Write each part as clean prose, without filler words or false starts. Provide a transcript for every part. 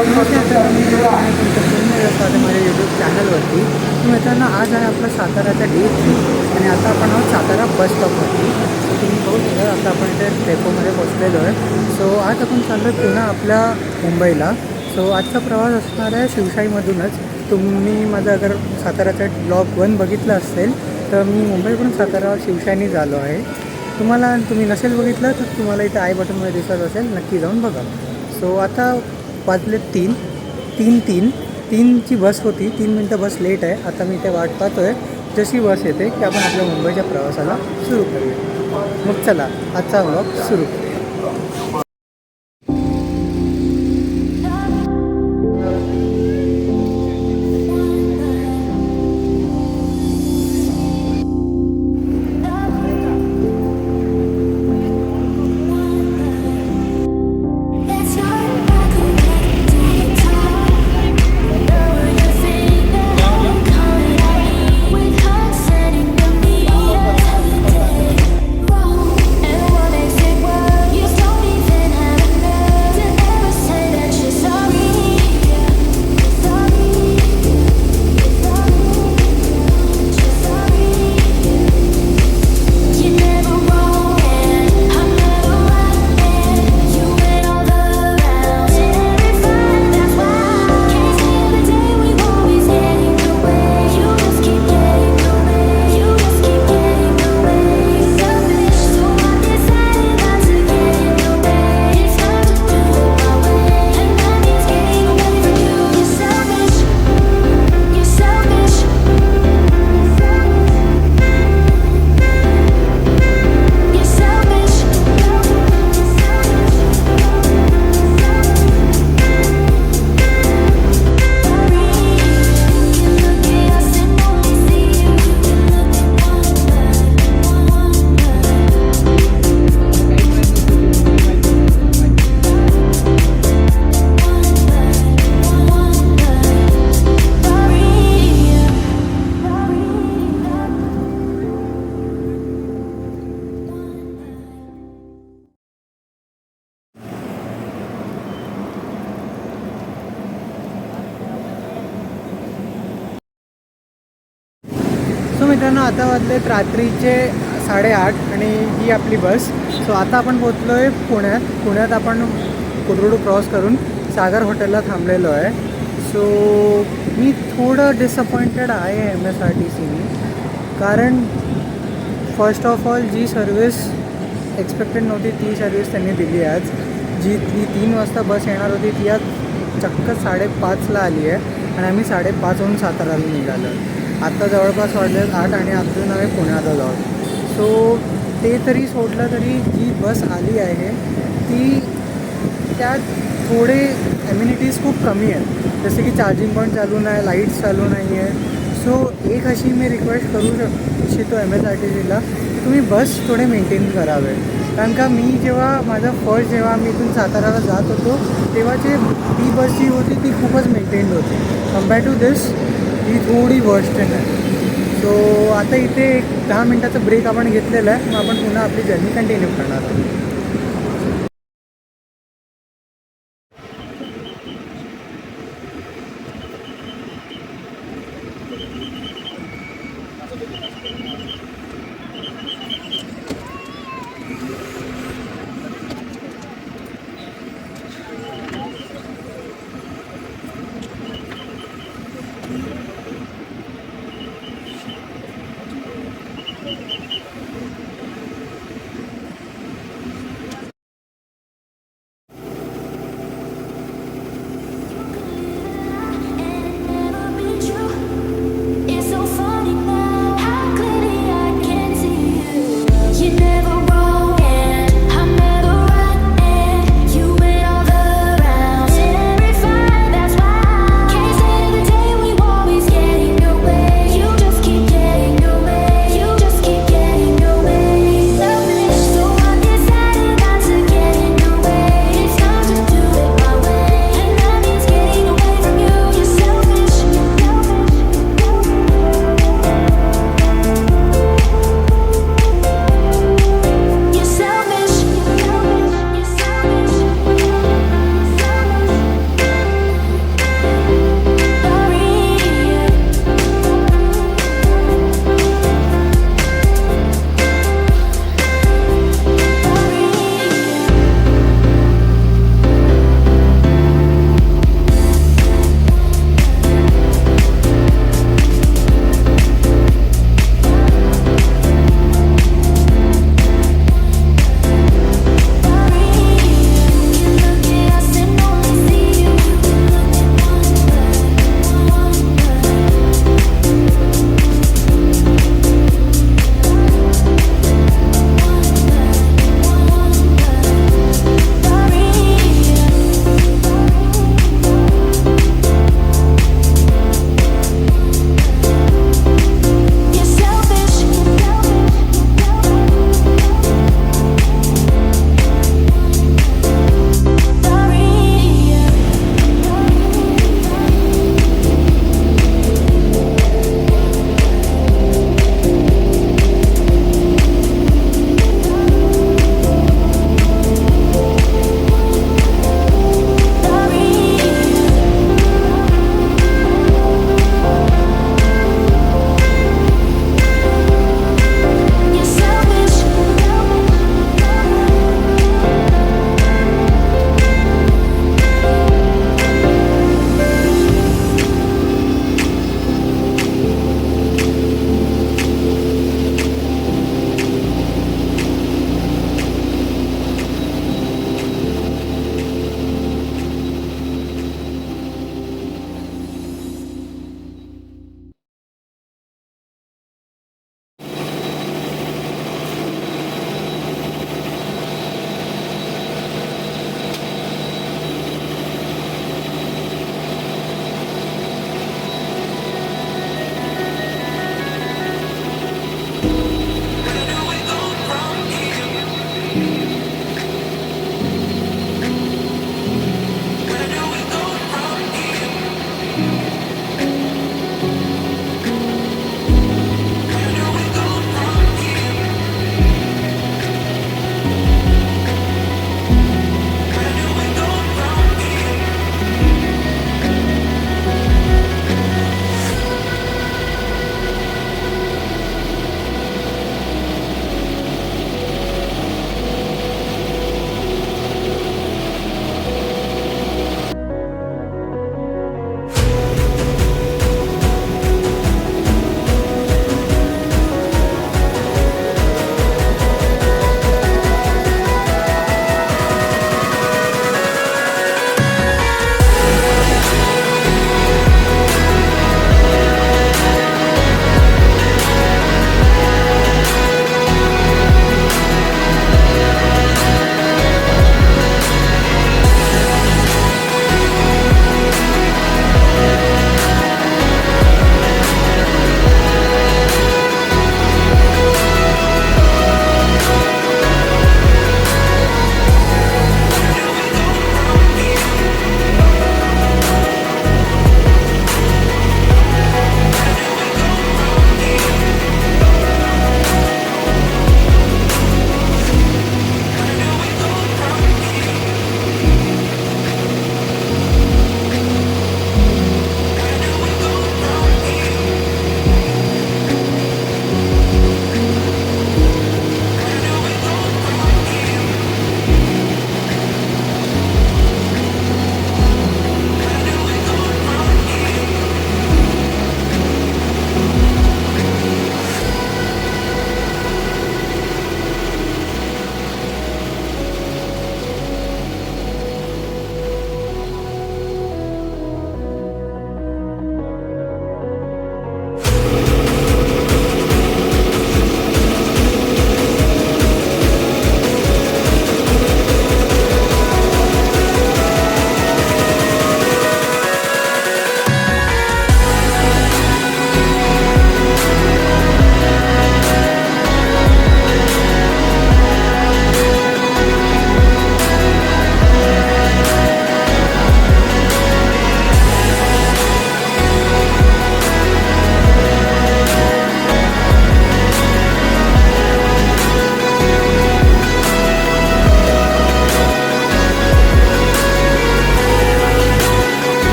माझ्या यूट्यूब चॅनलवरती. मित्रांनो, आज आहे आपला साताराचा डे 3 आणि आता आपण आहोत सातारा बस स्टॉपवरती. सो तुम्ही बघू शकता आता आपण इथे डेपोमध्ये पोचलेलो आहे. सो आज आपण चाललो आहे पुन्हा आपल्या मुंबईला. सो आजचा प्रवास असणार आहे शिवशाहीमधूनच. तुम्ही माझा अगर साताराचा ब्लॉग 1 बघितला असेल तर मी मुंबईकडून सातारा शिवशाहीने झालो आहे. तुम्ही नसेल बघितलं तर तुम्हाला इथे आय बटनमध्ये दिसत असेल, नक्की जाऊन बघा. सो आता वाजले 3:03ची बस होती. 3 मिनटं बस लेट आहे. आता मी इथे वाट पाहतो आहे जशी बस येते की आपण आपल्या मुंबईच्या प्रवासाला सुरू करूया. मग चला आजचा व्लॉग सुरू करूया. सो मित्रांनो, आता वाजलेत रात्रीचे 8:30 आणि ही आपली बस. सो आता आपण पोचलो आहे पुण्यात आपण कोथरूड क्रॉस करून सागर हॉटेलला थांबलेलो आहे. सो मी थोडं डिसअपॉइंटेड आहे MSRTCने, कारण फर्स्ट ऑफ ऑल जी सर्विस एक्सपेक्टेड नव्हती ती सर्विस त्यांनी दिली आज. जी 3 वाजता बस येणार होती ती आज चक्क 5:30ला आली आहे आणि आम्ही 5:30हून साताराला निघालो. आत्ता जवळपास वाजले 8 आणि अजून आम्ही पुण्यात जाऊ. सो ते तरी सोडलं तरी जी बस आली आहे ती त्यात थोडे ॲम्युनिटीज खूप कमी आहेत. जसे की चार्जिंग पॉईंट चालू नाही, लाईट्स चालू नाही आहे. सो एक अशी मी रिक्वेस्ट करू इच्छितो MSRTCला की तुम्ही बस थोडे मेंटेन करावे. कारण का मी जेव्हा मी इथून साताराला जात होतो तेव्हाची ती बस जी होती ती खूपच मेंटेन्ड होती. कम्पेअर टू दिस ही थोडी वर्स्ट आहे. सो आता इथे एक 10 मिनटाचा ब्रेक आपण घेतलेला आहे. मग आपण पुन्हा आपली जर्नी कंटिन्यू करणार आहोत.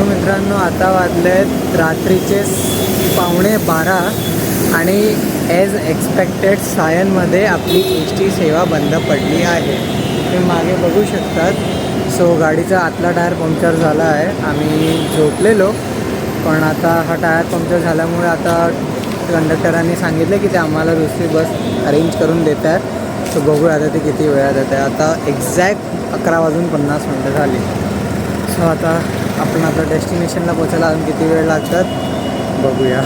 सो मित्रांनो, आता वाजलेत रात्रीचे 11:15 आणि ॲज एक्सपेक्टेड सायनमध्ये आपली एस टी सेवा बंद पडली आहे. तुम्ही मागे बघू शकतात. सो गाडीचा आतला टायर पंक्चर झाला आहे. आम्ही झोपलेलो, पण आता हा टायर पंक्चर झाल्यामुळे आता कंडक्टरांनी सांगितलं की ते आम्हाला दुसरी बस अरेंज करून देत आहेत. सो बघूया आता ते किती वेळात येत आहे. आता एक्झॅक्ट 11:50 झाली. सो आता आपण आपल्या डेस्टिनेशनला पोचायला अजून किती वेळ लागतात बघूया.